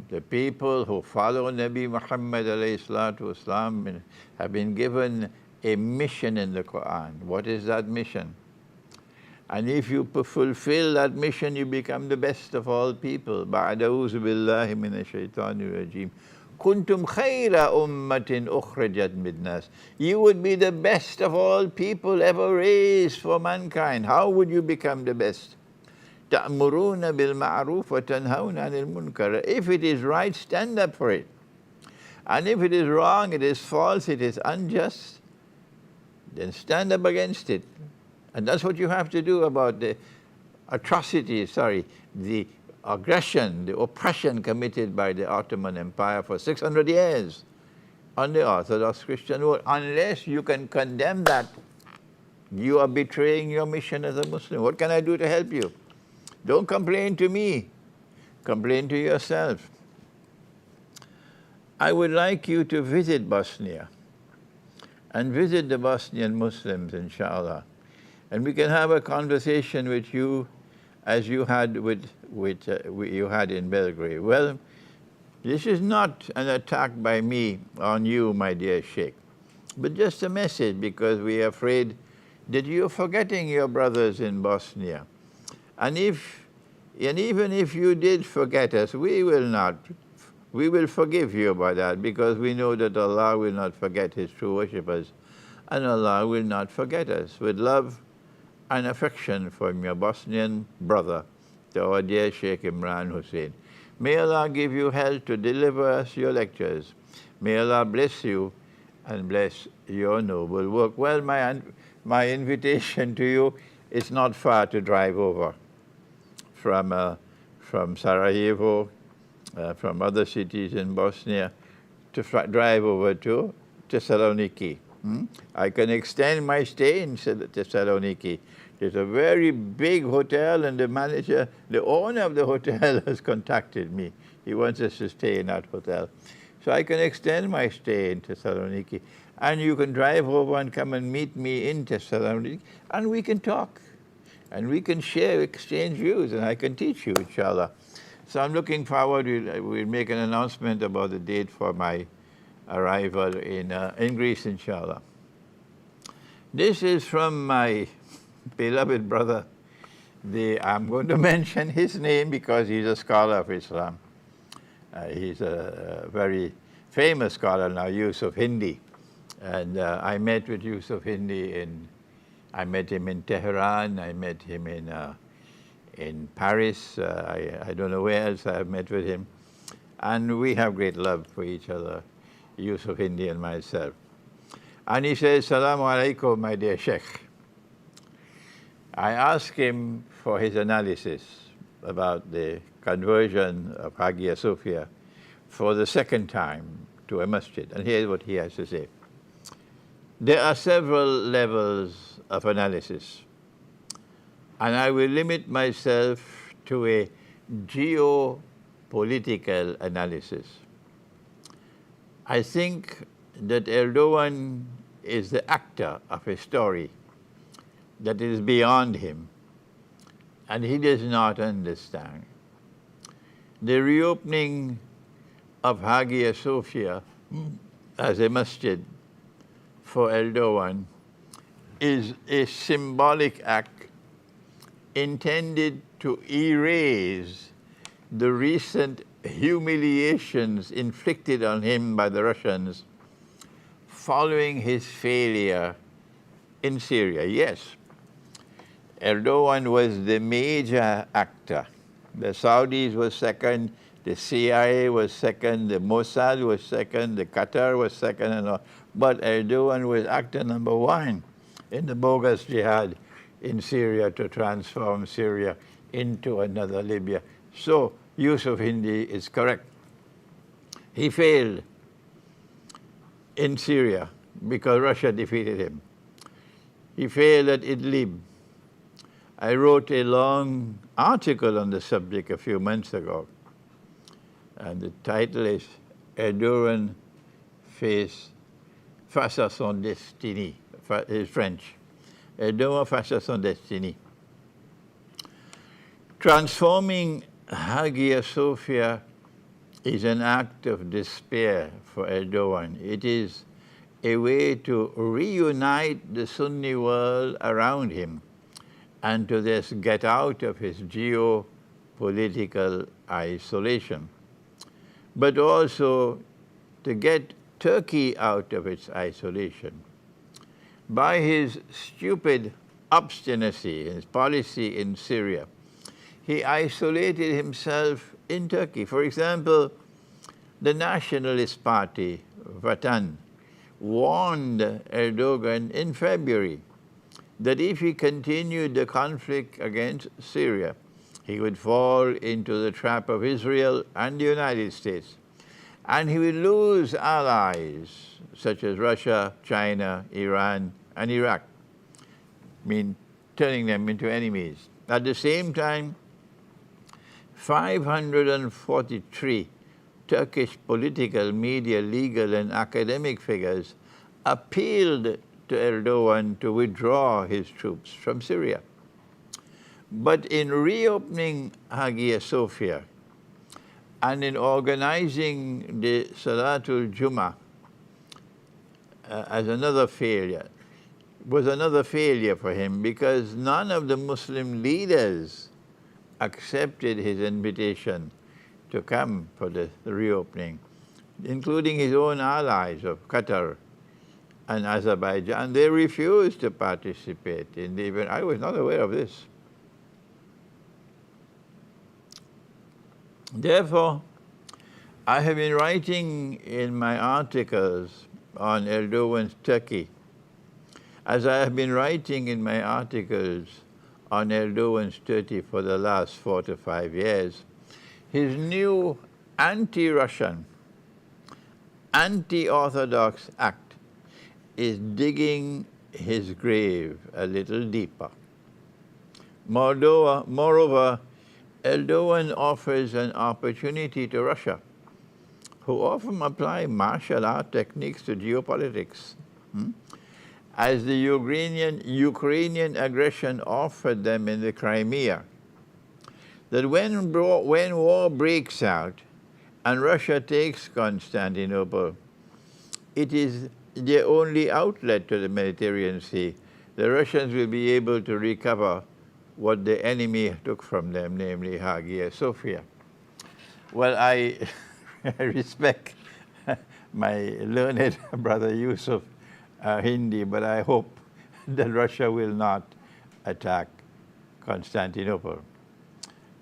The people who follow Nabi Muhammad alayhi salatu wasalam have been given a mission in the Quran. What is that mission? And if you fulfill that mission, you become the best of all people. بعد أعوذ بالله من الشيطان الرجيم. كنتم خير أمة أخرجت للناس. You would be the best of all people ever raised for mankind. How would you become the best? تأمرون بالمعروف وتنهون عن المنكر. If it is right, stand up for it. And if it is wrong, it is false, it is unjust, then stand up against it. And that's what you have to do about the atrocities, the aggression, the oppression committed by the Ottoman Empire for 600 years on the Orthodox Christian world. Unless you can condemn that, you are betraying your mission as a Muslim. What can I do to help you? Don't complain to me. Complain to yourself. I would like you to visit Bosnia and visit the Bosnian Muslims, inshallah. And we can have a conversation with you as you had you had in Belgrade. Well, this is not an attack by me on you, my dear Sheikh, but just a message, because we are afraid that you're forgetting your brothers in Bosnia. And even if you did forget us, we will not. We will forgive you by that, because we know that Allah will not forget His true worshippers, and Allah will not forget us. With love and affection from your Bosnian brother, to our dear Sheikh Imran Hossein. May Allah give you health to deliver us your lectures. May Allah bless you and bless your noble work. Well, my invitation to you is not far to drive over from Sarajevo, from other cities in Bosnia, to drive over to Thessaloniki. I can extend my stay in Thessaloniki. There's a very big hotel, and the manager, the owner of the hotel has contacted me. He wants us to stay in that hotel. So I can extend my stay in Thessaloniki. And you can drive over and come and meet me in Thessaloniki, and we can talk. And we can share, exchange views, and I can teach you, inshallah. So I'm looking forward. We'll make an announcement about the date for my arrival in Greece, inshallah. This is from my beloved brother. I'm going to mention his name because he's a scholar of Islam. He's a very famous scholar now, Yusuf Hindi. And I met with Yusuf Hindi I met him in Tehran, I met him in Paris, I don't know where else I have met with him. And we have great love for each other, Yusuf Hindi and myself. And he says, Salaam alaikum, my dear Sheikh. I asked him for his analysis about the conversion of Hagia Sophia for the second time to a masjid. And here's what he has to say. There are several levels of analysis, and I will limit myself to a geopolitical analysis. I think that Erdogan is the actor of a story that is beyond him, and he does not understand. The reopening of Hagia Sophia as a masjid for Erdogan is a symbolic act intended to erase the recent humiliations inflicted on him by the Russians following his failure in Syria. Yes, Erdogan was the major actor. The Saudis were second, the CIA was second, the Mossad was second, the Qatar was second, and all. But Erdogan was actor number one in the bogus jihad in Syria to transform Syria into another Libya. So Yusuf Hindi is correct. He failed in Syria because Russia defeated him. He failed at Idlib. I wrote a long article on the subject a few months ago, and the title is Erdogan face à son destiny. It's French. Erdogan face à son destiny. Transforming Hagia Sophia is an act of despair for Erdogan. It is a way to reunite the Sunni world around him and to just get out of his geopolitical isolation, but also to get Turkey out of its isolation. By his stupid obstinacy, his policy in Syria, he isolated himself in Turkey. For example, the Nationalist Party, Vatan, warned Erdogan in February that if he continued the conflict against Syria, he would fall into the trap of Israel and the United States, and he would lose allies such as Russia, China, Iran, and Iraq, turning them into enemies. At the same time, 543 Turkish political, media, legal, and academic figures appealed to Erdogan to withdraw his troops from Syria. But in reopening Hagia Sophia and in organizing the Salatul Jummah as another failure, was another failure for him, because none of the Muslim leaders accepted his invitation to come for the reopening, including his own allies of Qatar and Azerbaijan. They refused to participate in the event. I was not aware of this. Therefore, I have been writing in my articles on Erdogan's Turkey, as I have been writing in my articles on Erdogan's Turkey for the last 4 to 5 years, his new anti-Russian, anti-Orthodox act is digging his grave a little deeper. Moreover, Erdogan offers an opportunity to Russia, who often apply martial art techniques to geopolitics, as the Ukrainian aggression offered them in the Crimea, that when war breaks out and Russia takes Constantinople, it is their only outlet to the Mediterranean Sea. The Russians will be able to recover what the enemy took from them, namely Hagia Sophia. Well, I respect my learned brother Yusuf Hindi, but I hope that Russia will not attack Constantinople,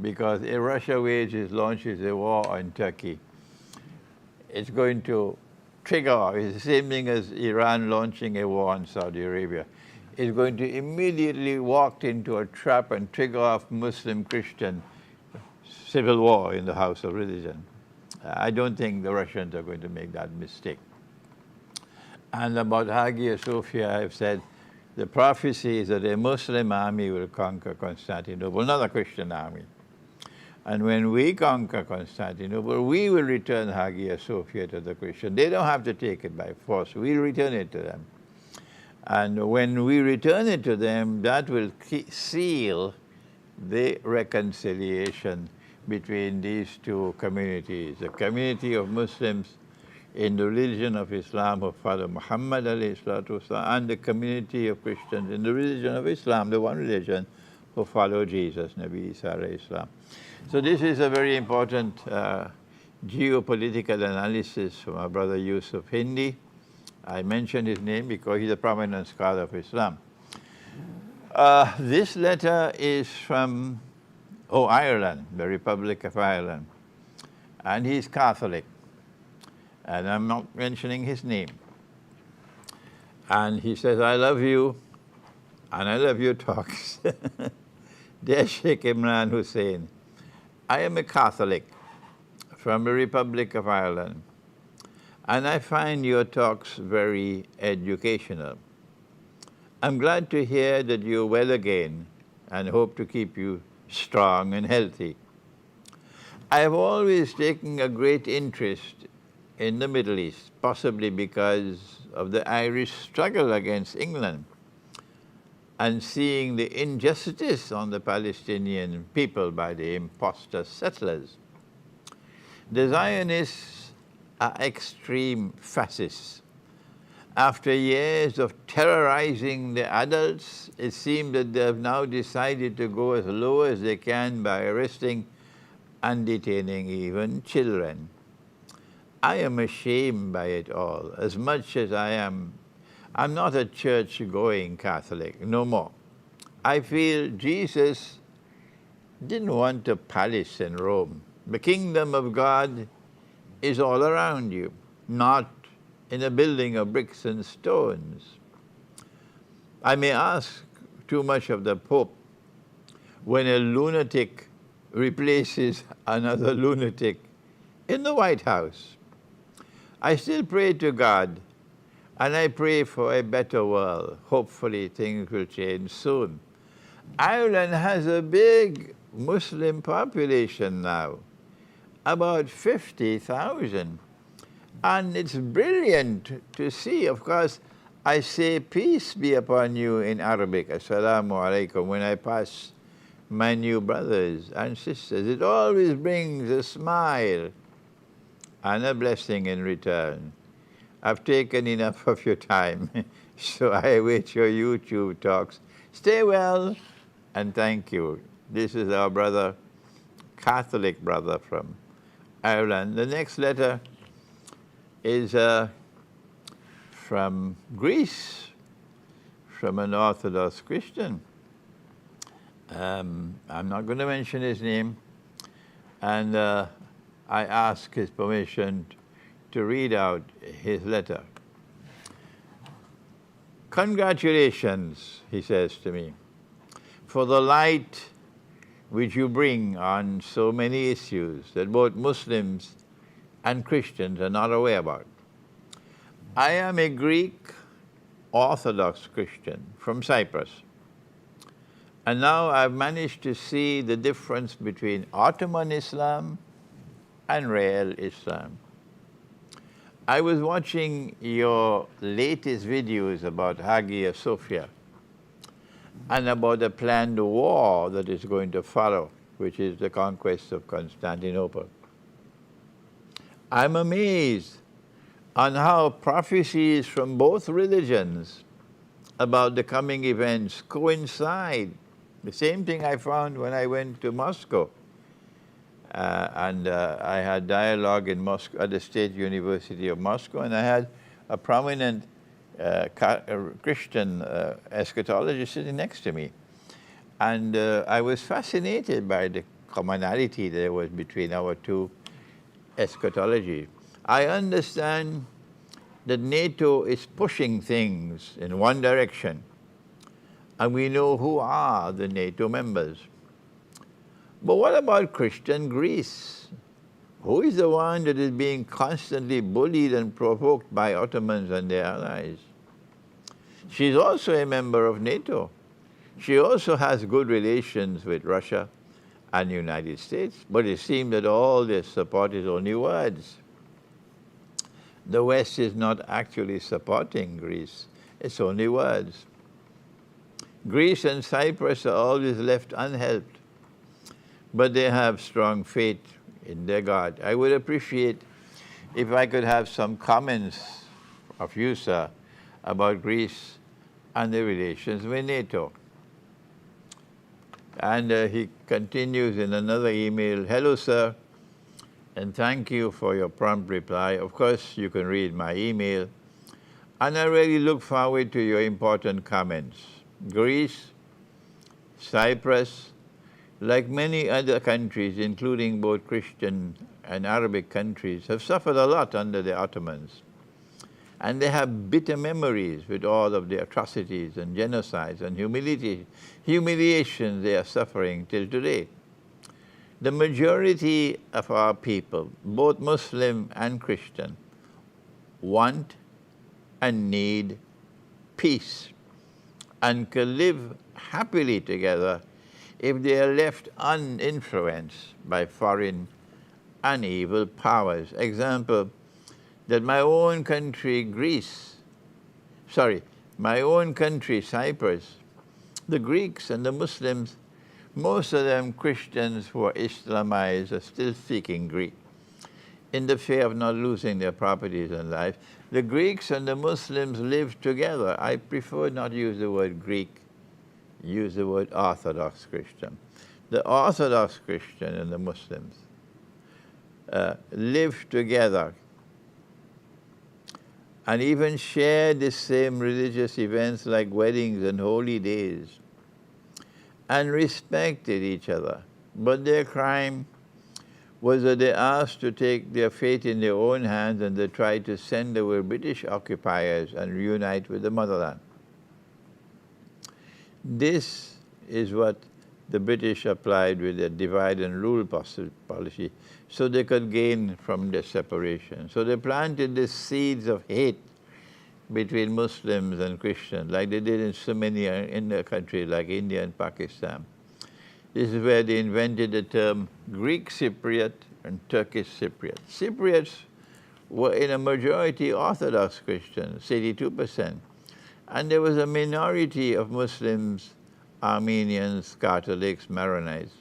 because if Russia launches a war on Turkey, it's going to trigger, it's the same thing as Iran launching a war on Saudi Arabia. It's going to immediately walk into a trap and trigger off Muslim-Christian civil war in the house of religion. I don't think the Russians are going to make that mistake. And about Hagia Sophia, I've said the prophecy is that a Muslim army will conquer Constantinople, not a Christian army. And when we conquer Constantinople, we will return Hagia Sophia to the Christian. They don't have to take it by force. We'll return it to them. And when we return it to them, that will seal the reconciliation between these two communities, the community of Muslims in the religion of Islam of Father Muhammad and the community of Christians in the religion of Islam, the one religion who follow Jesus, Nabi Isa Islam. So this is a very important geopolitical analysis from our brother Yusuf Hindi. I mentioned his name because he's a prominent scholar of Islam. This letter is from Ireland, the Republic of Ireland, and he's Catholic, and I'm not mentioning his name. And he says, I love you, and I love your talks. Dear Sheikh Imran Hossein, I am a Catholic from the Republic of Ireland, and I find your talks very educational. I'm glad to hear that you're well again and hope to keep you strong and healthy. I have always taken a great interest in the Middle East, possibly because of the Irish struggle against England and seeing the injustice on the Palestinian people by the imposter settlers. The Zionists are extreme fascists. After years of terrorizing the adults, it seems that they have now decided to go as low as they can by arresting and detaining even children. I am ashamed by it all, as much as I'm not a church-going Catholic, no more. I feel Jesus didn't want a palace in Rome. The kingdom of God is all around you, not in a building of bricks and stones. I may ask too much of the Pope when a lunatic replaces another lunatic in the White House. I still pray to God, and I pray for a better world. Hopefully things will change soon. Ireland has a big Muslim population now, about 50,000. And it's brilliant to see. Of course, I say peace be upon you in Arabic, assalamu alaikum, when I pass my new brothers and sisters. It always brings a smile and a blessing in return. I've taken enough of your time, so I await your YouTube talks. Stay well, and thank you. This is our brother, Catholic brother from Ireland. The next letter is from Greece, from an Orthodox Christian. I'm not going to mention his name, and I ask his permission to read out his letter. Congratulations, he says to me, for the light which you bring on so many issues that both Muslims and Christians are not aware about. I am a Greek Orthodox Christian from Cyprus, and now I've managed to see the difference between Ottoman Islam and real Islam. I was watching your latest videos about Hagia Sophia and about the planned war that is going to follow, which is the conquest of Constantinople. I'm amazed on how prophecies from both religions about the coming events coincide. The same thing I found when I went to Moscow. I had dialogue in Moscow at the State University of Moscow, and I had a prominent Christian eschatologist sitting next to me. And I was fascinated by the commonality there was between our two eschatology. I understand that NATO is pushing things in one direction, and we know who are the NATO members. But what about Christian Greece? Who is the one that is being constantly bullied and provoked by Ottomans and their allies? She's also a member of NATO. She also has good relations with Russia and the United States, but it seems that all this support is only words. The West is not actually supporting Greece. It's only words. Greece and Cyprus are always left unhelped, but they have strong faith in their God. I would appreciate if I could have some comments of you, sir, about Greece and the relations with NATO. And he continues in another email, hello, sir, and thank you for your prompt reply. Of course, you can read my email, and I really look forward to your important comments. Greece, Cyprus, like many other countries, including both Christian and Arabic countries, have suffered a lot under the Ottomans. And they have bitter memories with all of the atrocities and genocides and humiliation they are suffering till today. The majority of our people, both Muslim and Christian, want and need peace and can live happily together if they are left uninfluenced by foreign and evil powers. Example, that my own country, Cyprus, the Greeks and the Muslims, most of them Christians who are Islamized, are still speaking Greek. in the fear of not losing their properties and life. The Greeks and the Muslims lived together. I prefer not use the word Greek, use the word Orthodox Christian. The Orthodox Christian and the Muslims lived together and even shared the same religious events like weddings and holy days, and respected each other. But their crime was that they asked to take their fate in their own hands, and they tried to send away British occupiers and reunite with the motherland. This is what the British applied with their divide and rule policy, so they could gain from their separation. So they planted the seeds of hate between Muslims and Christians, like they did in so many in the countries like India and Pakistan. This is where they invented the term Greek Cypriot and Turkish Cypriot. Cypriots were in a majority Orthodox Christians, 82%, and there was a minority of Muslims, Armenians, Catholics, Maronites.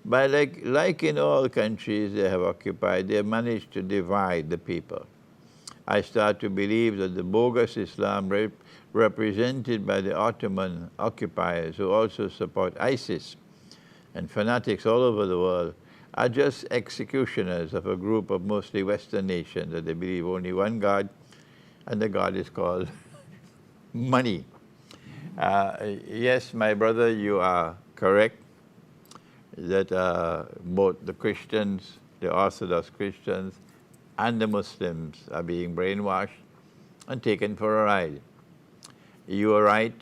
But like in all countries they have occupied, they have managed to divide the people. I start to believe that the bogus Islam represented by the Ottoman occupiers, who also support ISIS, and fanatics all over the world, are just executioners of a group of mostly Western nations that they believe only one God, and the God is called money. Yes, my brother, you are correct that both the Christians, the Orthodox Christians, and the Muslims are being brainwashed and taken for a ride. You are right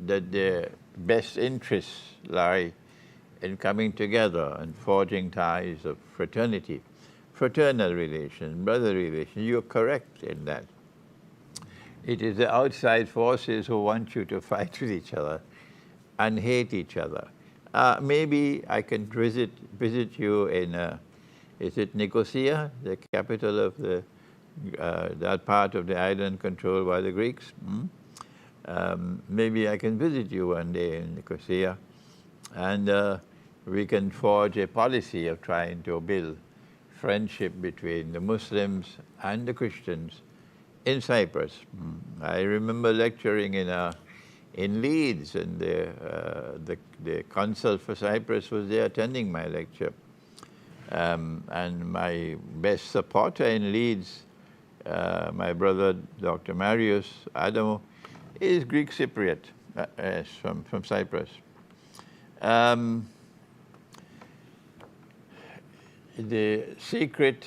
that their best interests lie in coming together and forging ties of fraternity, fraternal relations, brotherly relations. You're correct in that. It is the outside forces who want you to fight with each other and hate each other. Maybe I can visit you in, is it Nicosia, the capital of the, that part of the island controlled by the Greeks? Maybe I can visit you one day in Nicosia, and we can forge a policy of trying to build friendship between the Muslims and the Christians in Cyprus. I remember lecturing in Leeds, and the consul for Cyprus was there attending my lecture. And my best supporter in Leeds, my brother Dr. Marius Adamo, is Greek Cypriot, from Cyprus. The secret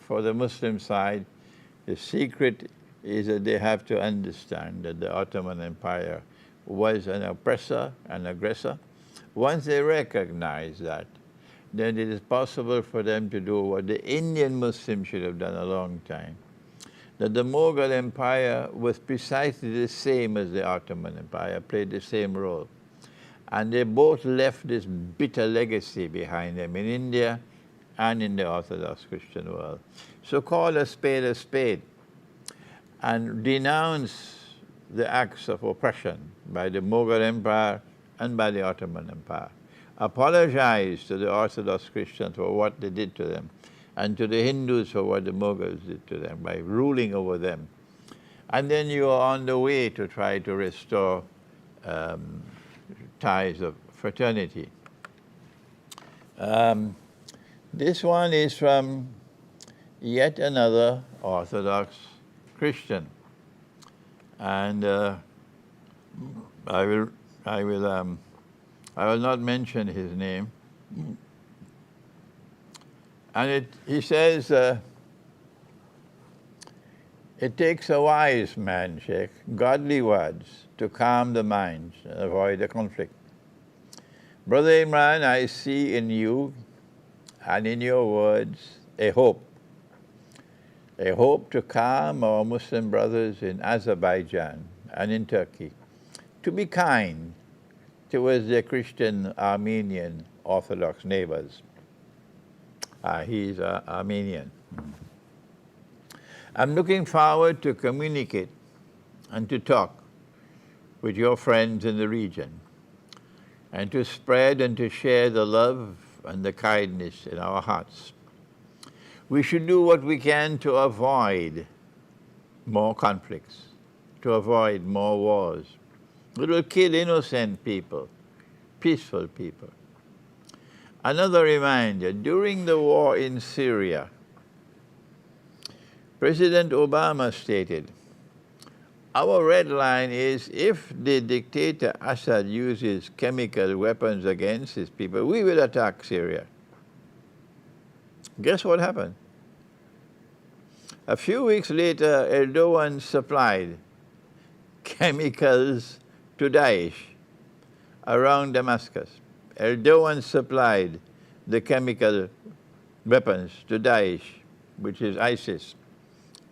for the Muslim side, the secret is that they have to understand that the Ottoman Empire was an oppressor, an aggressor. Once they recognize that, then it is possible for them to do what the Indian Muslims should have done a long time. That the Mughal Empire was precisely the same as the Ottoman Empire, played the same role. And they both left this bitter legacy behind them in India and in the Orthodox Christian world. So call a spade and denounce the acts of oppression by the Mughal Empire and by the Ottoman Empire. Apologize to the Orthodox Christians for what they did to them, and to the Hindus for what the Mughals did to them by ruling over them. And then you are on the way to try to restore ties of fraternity. This one is from yet another Orthodox Christian, and I will not mention his name. And he says, it takes a wise man, Sheikh, godly words to calm the minds and avoid the conflict. Brother Imran, I see in you and in your words a hope to calm our Muslim brothers in Azerbaijan and in Turkey, to be kind towards their Christian Armenian Orthodox neighbors. He's Armenian. I'm looking forward to communicate and to talk with your friends in the region, and to spread and to share the love and the kindness in our hearts. We should do what we can to avoid more conflicts, to avoid more wars. It will kill innocent people, peaceful people. Another reminder, during the war in Syria, President Obama stated, our red line is if the dictator Assad uses chemical weapons against his people, we will attack Syria. Guess what happened? A few weeks later, Erdogan supplied chemicals to Daesh around Damascus. Erdogan supplied the chemical weapons to Daesh, which is ISIS,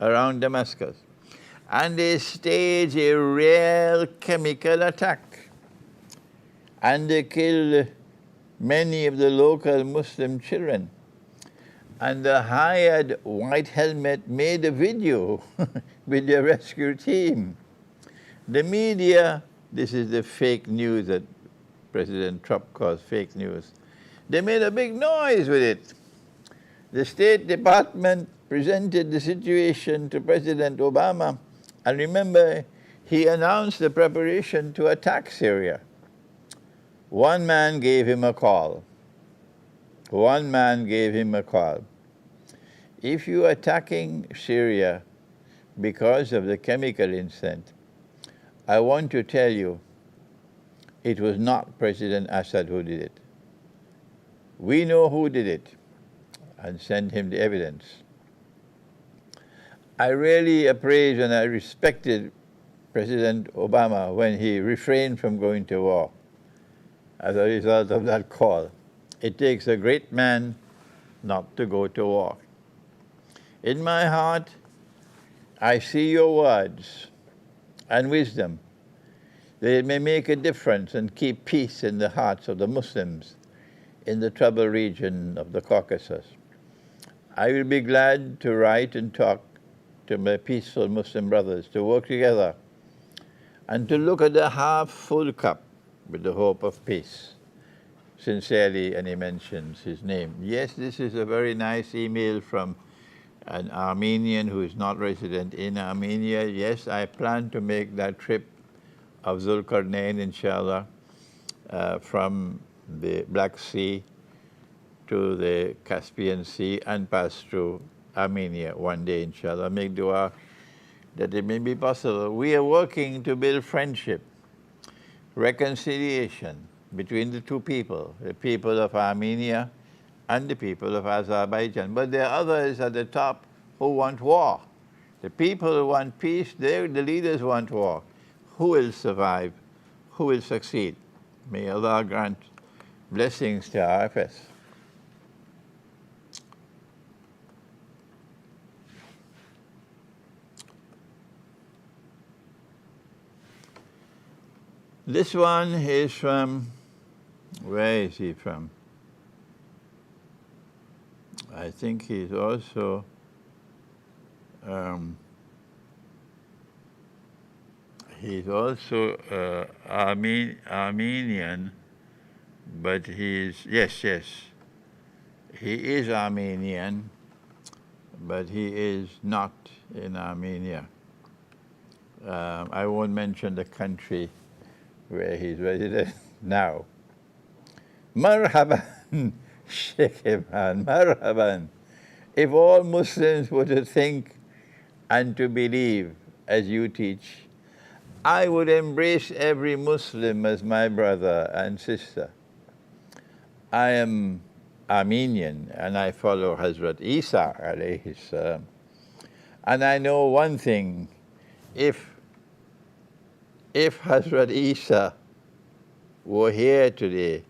around Damascus. And they staged a real chemical attack. And they killed many of the local Muslim children. And the hired white helmet made a video with the rescue team. The media, this is the fake news that President Trump calls fake news, they made a big noise with it. The State Department presented the situation to President Obama, and remember, he announced the preparation to attack Syria. One man gave him a call. One man gave him a call. If you are attacking Syria because of the chemical incident, I want to tell you, it was not President Assad who did it. We know who did it, and send him the evidence. I really appraised and I respected President Obama when he refrained from going to war as a result of that call. It takes a great man not to go to war. In my heart, I see your words and wisdom. They may make a difference and keep peace in the hearts of the Muslims in the troubled region of the Caucasus. I will be glad to write and talk to my peaceful Muslim brothers to work together and to look at the half-full cup with the hope of peace. Sincerely, and he mentions his name. Yes, this is a very nice email from an Armenian who is not resident in Armenia. Yes, I plan to make that trip of Zulkarnain, inshallah, from the Black Sea to the Caspian Sea and pass through Armenia one day, inshallah. Make dua that it may be possible. We are working to build friendship, reconciliation between the two people, the people of Armenia and the people of Azerbaijan. But there are others at the top who want war. The people who want peace, the leaders want war. Who will survive? Who will succeed? May Allah grant blessings to RFS. This one is from, where is he from? I think he's also Armenian, but yes, he is Armenian, but he is not in Armenia. I won't mention the country where he's resident now. Marhaban, Sheikh Imran, marhaban. If all Muslims were to think and to believe as you teach, I would embrace every Muslim as my brother and sister. I am Armenian and I follow Hazrat Isa alayhi salam. And I know one thing, if Hazrat Isa were here today,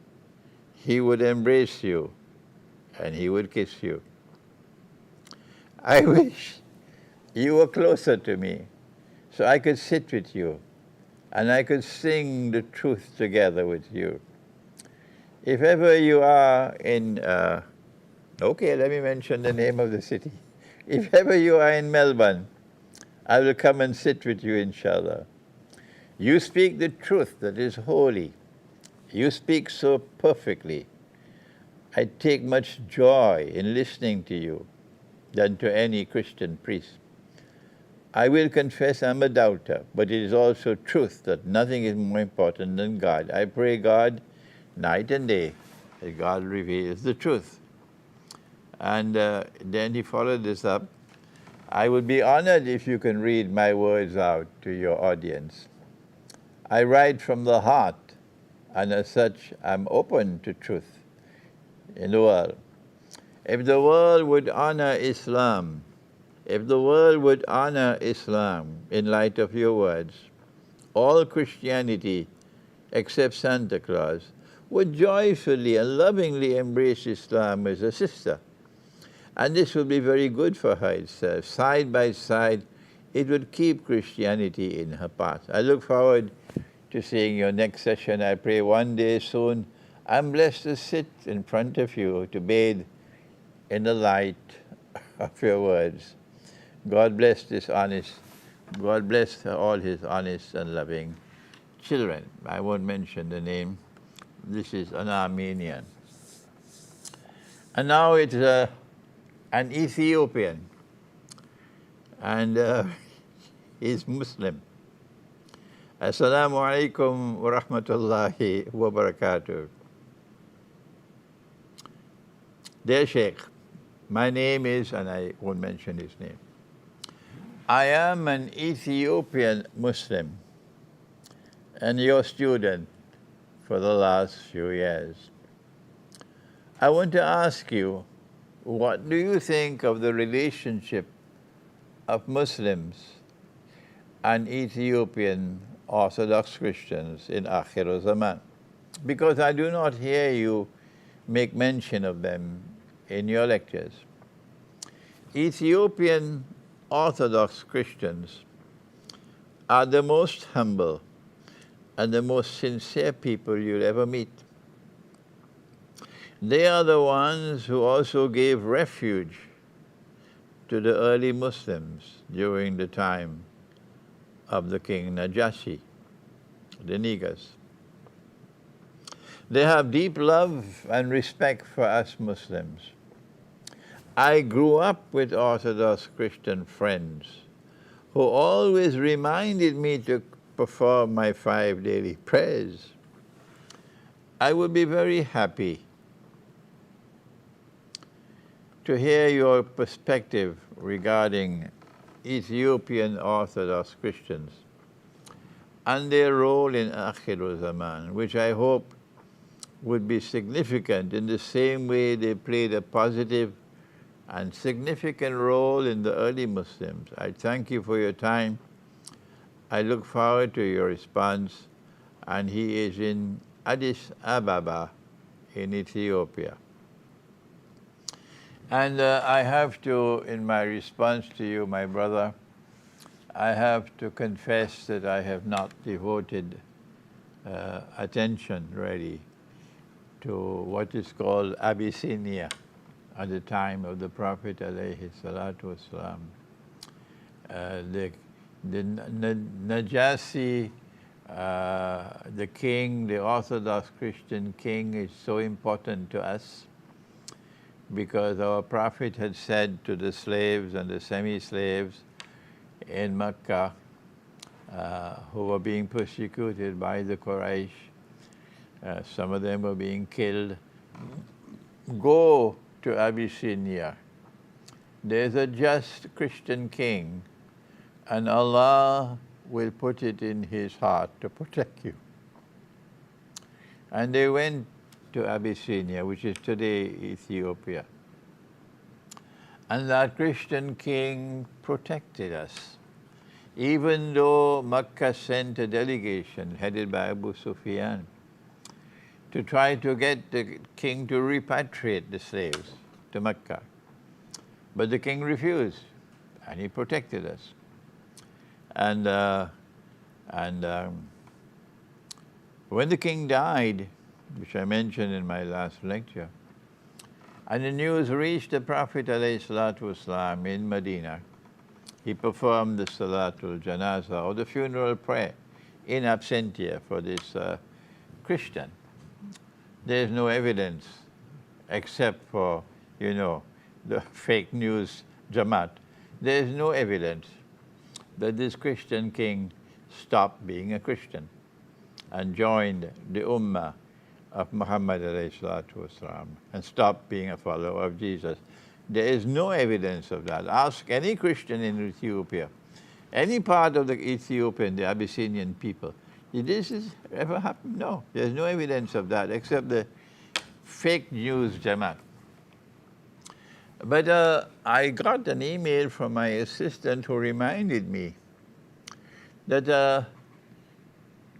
he would embrace you and he would kiss you. I wish you were closer to me so I could sit with you and I could sing the truth together with you. If ever you are in, okay, let me mention the name of the city. If ever you are in Melbourne, I will come and sit with you, inshallah. You speak the truth that is holy. You speak so perfectly. I take much joy in listening to you. than to any Christian priest. I will confess I'm a doubter, but it is also truth that nothing is more important than God. I pray God night and day that God reveals the truth. And then he followed this up. I would be honored if you can read my words out to your audience. I write from the heart, and as such, I'm open to truth in the world. If the world would honor Islam, if the world would honor Islam in light of your words, all Christianity, except Santa Claus, would joyfully and lovingly embrace Islam as a sister. And this would be very good for her itself. Side by side, it would keep Christianity in her path. I look forward to seeing your next session. I pray one day soon I'm blessed to sit in front of you to bathe in the light of your words. God bless God bless all his honest and loving children. I won't mention the name. This is an Armenian. And now it's an Ethiopian, and he's Muslim. Assalamu alaikum wa rahmatullahi wa barakatuh. Dear Sheikh, my name is, and I won't mention his name, I am an Ethiopian Muslim and your student for the last few years. I want to ask you, what do you think of the relationship of Muslims and Ethiopian Orthodox Christians in Akhir Zaman? Because I do not hear you make mention of them in your lectures. Ethiopian Orthodox Christians are the most humble and the most sincere people you'll ever meet. They are the ones who also gave refuge to the early Muslims during the time of the King Najashi, the Negus. They have deep love and respect for us Muslims. I grew up with Orthodox Christian friends who always reminded me to perform my 5 daily prayers. I would be very happy to hear your perspective regarding Ethiopian Orthodox Christians and their role in Akhir Zaman, which I hope would be significant in the same way they played a positive and significant role in the early Muslims. I thank you for your time. I look forward to your response. And he is in Addis Ababa in Ethiopia. And I have to, in my response to you, my brother, I have to confess that I have not devoted attention really to what is called Abyssinia at the time of the Prophet alayhi salatu wasalam. The Najashi, the king, the Orthodox Christian king, is so important to us because our Prophet had said to the slaves and the semi-slaves in Mecca who were being persecuted by the Quraysh, some of them were being killed, go to Abyssinia. There's a just Christian king, and Allah will put it in his heart to protect you. And they went to Abyssinia, which is today Ethiopia. And that Christian king protected us. Even though Mecca sent a delegation headed by Abu Sufyan to try to get the king to repatriate the slaves to Mecca. But the king refused, and he protected us. And when the king died, which I mentioned in my last lecture, and the news reached the Prophet ﷺ in Medina, he performed the Salatul Janazah, or the funeral prayer, in absentia for this Christian. There's no evidence except for, the fake news Jamaat, there is no evidence that this Christian king stopped being a Christian and joined the Ummah of Muhammad ﷺ and stopped being a follower of Jesus. There is no evidence of that. Ask any Christian in Ethiopia, any part of the Ethiopian, the Abyssinian people, did this ever happen? No, there's no evidence of that except the fake news Jamaat. But I got an email from my assistant who reminded me that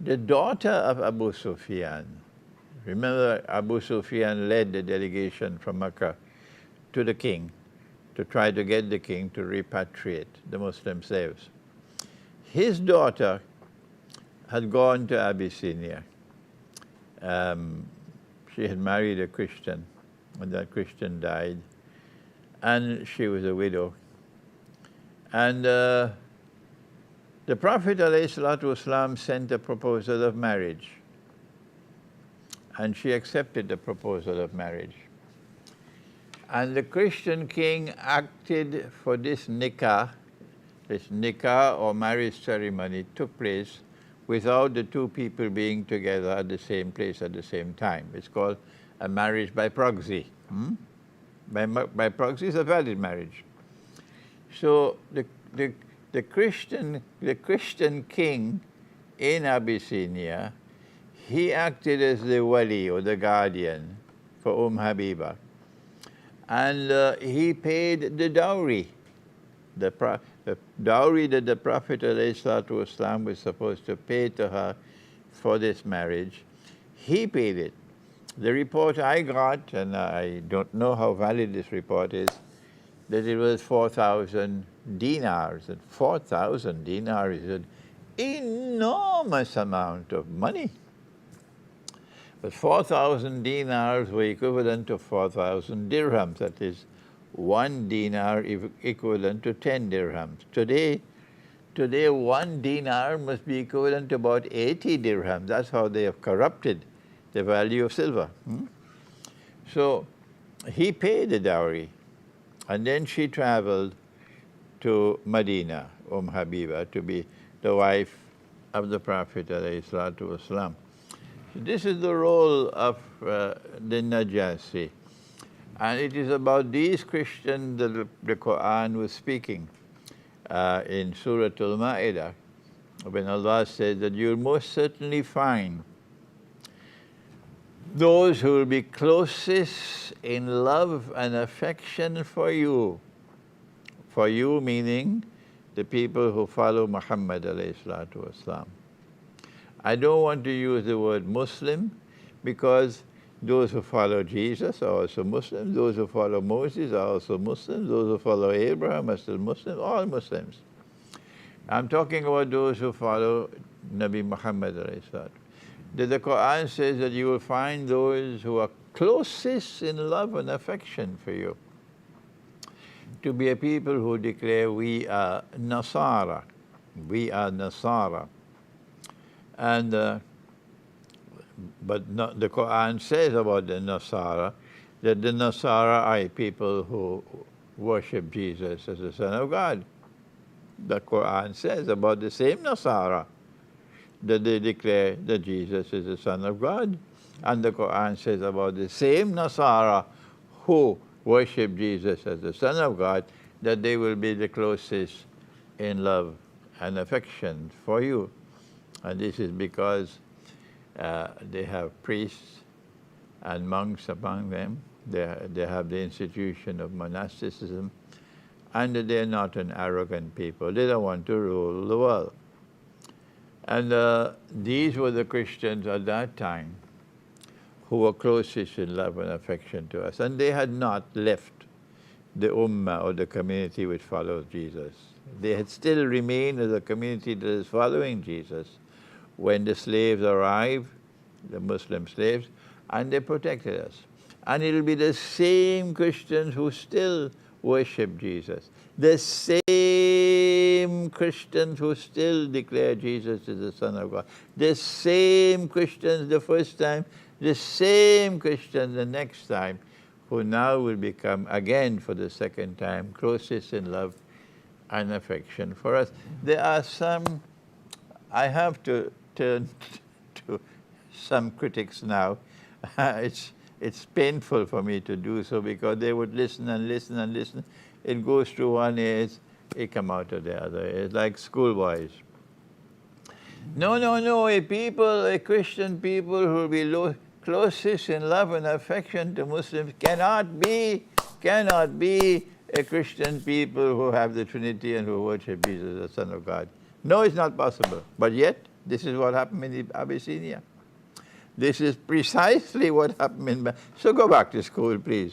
the daughter of Abu Sufyan, remember Abu Sufyan led the delegation from Mecca to the king to try to get the king to repatriate the Muslim slaves. His daughter had gone to Abyssinia. She had married a Christian, and that Christian died, and she was a widow. And the Prophet ﷺ sent a proposal of marriage, and she accepted the proposal of marriage. And the Christian king acted for this nikah or marriage ceremony took place without the two people being together at the same place at the same time. It's called a marriage by proxy. By proxy is a valid marriage. So the Christian king in Abyssinia, he acted as the wali or the guardian for Habiba. And he paid the dowry, the dowry that the Prophet ﷺ was supposed to pay to her for this marriage. He paid it. The report I got, and I don't know how valid this report is, that it was 4,000 dinars. And 4,000 dinars is an enormous amount of money. But 4,000 dinars were equivalent to 4,000 dirhams. That is, 1 dinar equivalent to 10 dirhams. Today 1 dinar must be equivalent to about 80 dirhams. That's how they have corrupted the value of silver. So he paid the dowry, and then she traveled to Medina, Habiba, to be the wife of the Prophet ﷺ. This is the role of the Najasi. And it is about these Christians that the Quran was speaking in Surah Al-Ma'idah, when Allah says that you'll most certainly find those who will be closest in love and affection for you. For you meaning the people who follow Muhammad ﷺ. I don't want to use the word Muslim because those who follow Jesus are also Muslims, those who follow Moses are also Muslims, those who follow Abraham are still Muslims, all Muslims. I'm talking about those who follow Nabi Muhammad ﷺ. The Quran says that you will find those who are closest in love and affection for you to be a people who declare we are Nasara. We are Nasara. And but the Quran says about the Nasara that the Nasara are people who worship Jesus as the Son of God. The Quran says about the same Nasara that they declare that Jesus is the Son of God. And the Quran says about the same Nasara who worship Jesus as the Son of God that they will be the closest in love and affection for you. And this is because they have priests and monks among them. They have the institution of monasticism, and they're not an arrogant people. They don't want to rule the world. And these were the Christians at that time who were closest in love and affection to us. And they had not left the Ummah or the community which follows Jesus. They had still remained as a community that is following Jesus when the slaves arrived, the Muslim slaves, and they protected us. And it'll be the same Christians who still worship Jesus, the same Christians who still declare Jesus is the Son of God, the same Christians the first time, the same Christians the next time, who now will become again for the second time closest in love and affection for us. There are some, I have to turn to some critics now. It's painful for me to do so because they would listen and listen and listen. It goes through one ear, it comes out of the other. It's like schoolboys. No, no, no, a Christian people who will be closest in love and affection to Muslims cannot be a Christian people who have the Trinity and who worship Jesus, the Son of God. No, it's not possible. But yet, this is what happened in Abyssinia. This is precisely what happened in... So go back to school, please.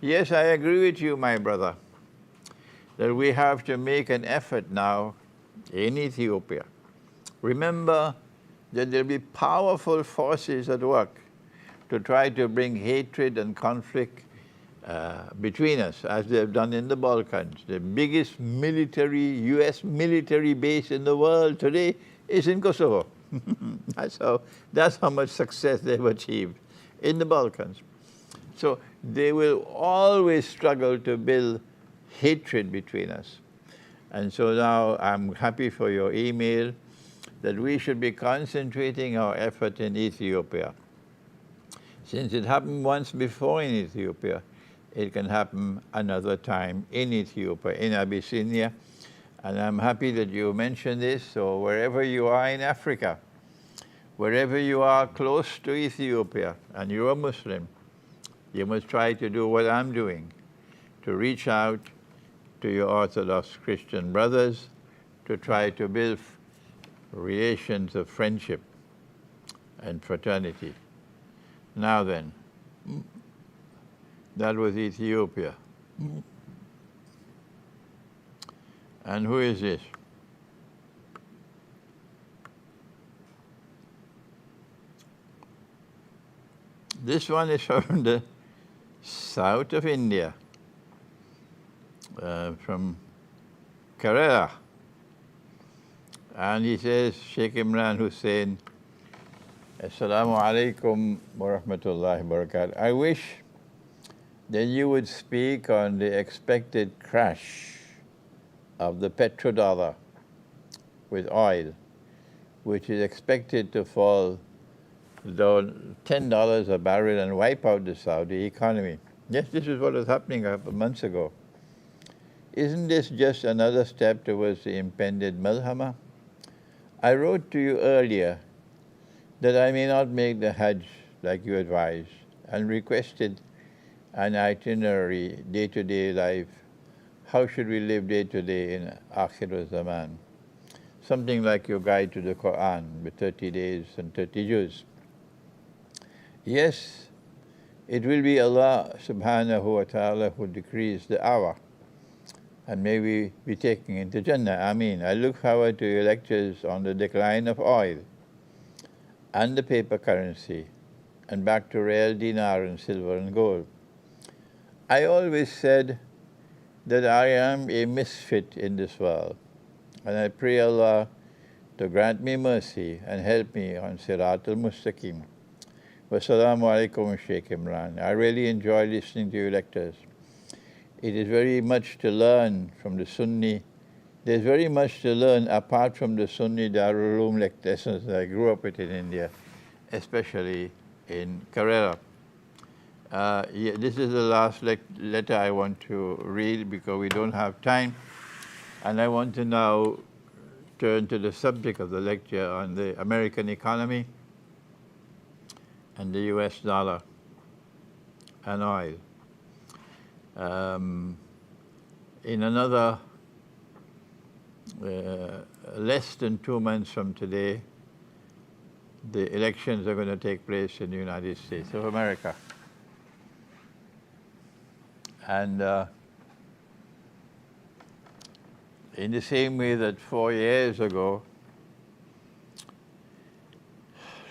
Yes, I agree with you, my brother, that we have to make an effort now in Ethiopia. Remember that there will be powerful forces at work to try to bring hatred and conflict between us, as they have done in the Balkans. The biggest US military base in the world today is in Kosovo. That's how much success they've achieved in the Balkans. So they will always struggle to build hatred between us. And so now I'm happy for your email that we should be concentrating our effort in Ethiopia. Since it happened once before in Ethiopia, it can happen another time in Ethiopia, in Abyssinia. And I'm happy that you mentioned this. So wherever you are in Africa, wherever you are close to Ethiopia and you're a Muslim, you must try to do what I'm doing, to reach out to your Orthodox Christian brothers, to try to build relations of friendship and fraternity. Now then, that was Ethiopia. And who is this? This one is from the south of India, from Kerala. And he says, Sheikh Imran Hossein, Assalamu alaikum wa rahmatullahi wa barakatuh. I wish that you would speak on the expected crash of the petrodollar with oil, which is expected to fall down $10 a barrel and wipe out the Saudi economy. Yes, this is what was happening a couple of months ago. Isn't this just another step towards the impended Malhama? I wrote to you earlier that I may not make the Hajj like you advised and requested an itinerary, day-to-day life. How should we live day-to-day in Akhir Zaman? Something like your guide to the Quran with 30 days and 30 juz. Yes, it will be Allah subhanahu wa ta'ala who decrees the hour. And may we be taken into Jannah. Ameen. I look forward to your lectures on the decline of oil and the paper currency and back to real dinar and silver and gold. I always said that I am a misfit in this world, and I pray Allah to grant me mercy and help me on Sirat al-Mustaqim. Wassalamu alaikum, Sheikh Imran. I really enjoy listening to your lectures. It is very much to learn from the Sunni. There's very much to learn apart from the Sunni Darul Uloom lessons that I grew up with in India, especially in Kerala. This is the last letter I want to read because we don't have time. And I want to now turn to the subject of the lecture on the American economy and the US dollar and oil. In another less than 2 months from today, the elections are going to take place in the United States of America. And in the same way that 4 years ago,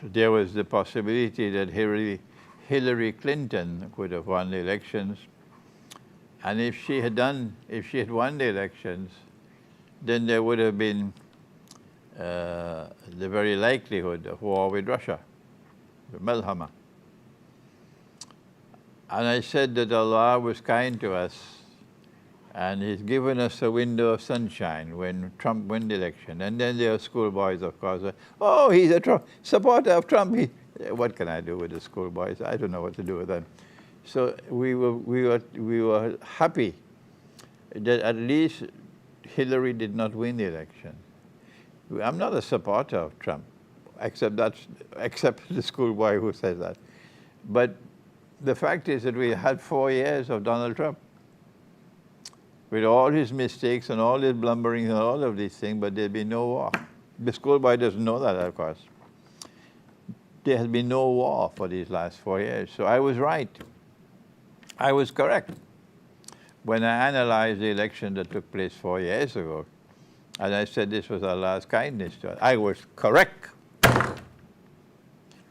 there was the possibility that Hillary Clinton could have won the elections. And if she had won the elections, then there would have been the very likelihood of war with Russia, the Malhama. And I said that Allah was kind to us and He's given us a window of sunshine when Trump won the election. And then there are schoolboys, of course. Oh, he's a supporter of Trump. What can I do with the schoolboys? I don't know what to do with them. So we were happy that at least Hillary did not win the election. I'm not a supporter of Trump, except the schoolboy who says that. But the fact is that we had 4 years of Donald Trump, with all his mistakes and all his blumberings and all of these things, but there'd be no war. The schoolboy doesn't know that, of course. There has been no war for these last 4 years. So I was right. I was correct when I analyzed the election that took place 4 years ago. And I said this was Allah's kindness to us. I was correct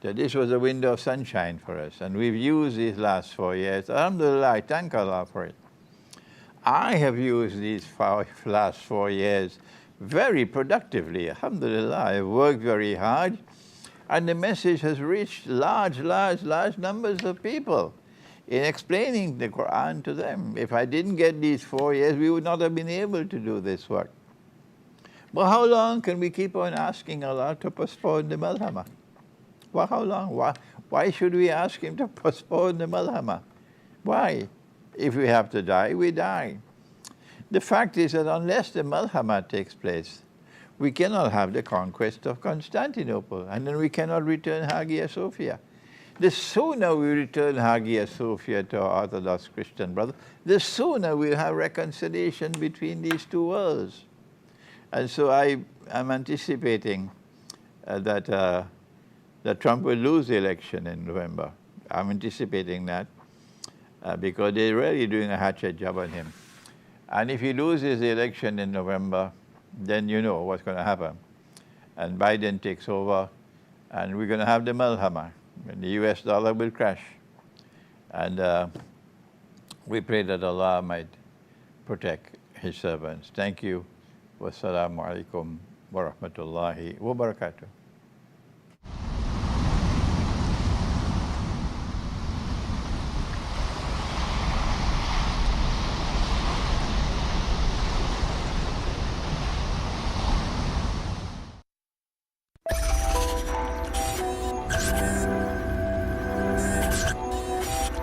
that this was a window of sunshine for us. And we've used these last 4 years. Alhamdulillah, I thank Allah for it. I have used these last 4 years very productively. Alhamdulillah, I've worked very hard. And the message has reached large numbers of people in explaining the Quran to them. If I didn't get these 4 years, we would not have been able to do this work. But how long can we keep on asking Allah to postpone the Malhama? Well, how long? Why should we ask Him to postpone the Malhama? Why? If we have to die, we die. The fact is that unless the Malhama takes place, we cannot have the conquest of Constantinople, and then we cannot return Hagia Sophia. The sooner we return Hagia Sophia to our Orthodox Christian brothers, the sooner we'll have reconciliation between these two worlds. And so I'm anticipating that Trump will lose the election in November. I'm anticipating that because they're really doing a hatchet job on him. And if he loses the election in November, then you know what's going to happen. And Biden takes over, and we're going to have the Malhama, and the US dollar will crash. And we pray that Allah might protect His servants. Thank you. Wassalamu alaikum wa rahmatullahi wa barakatuh.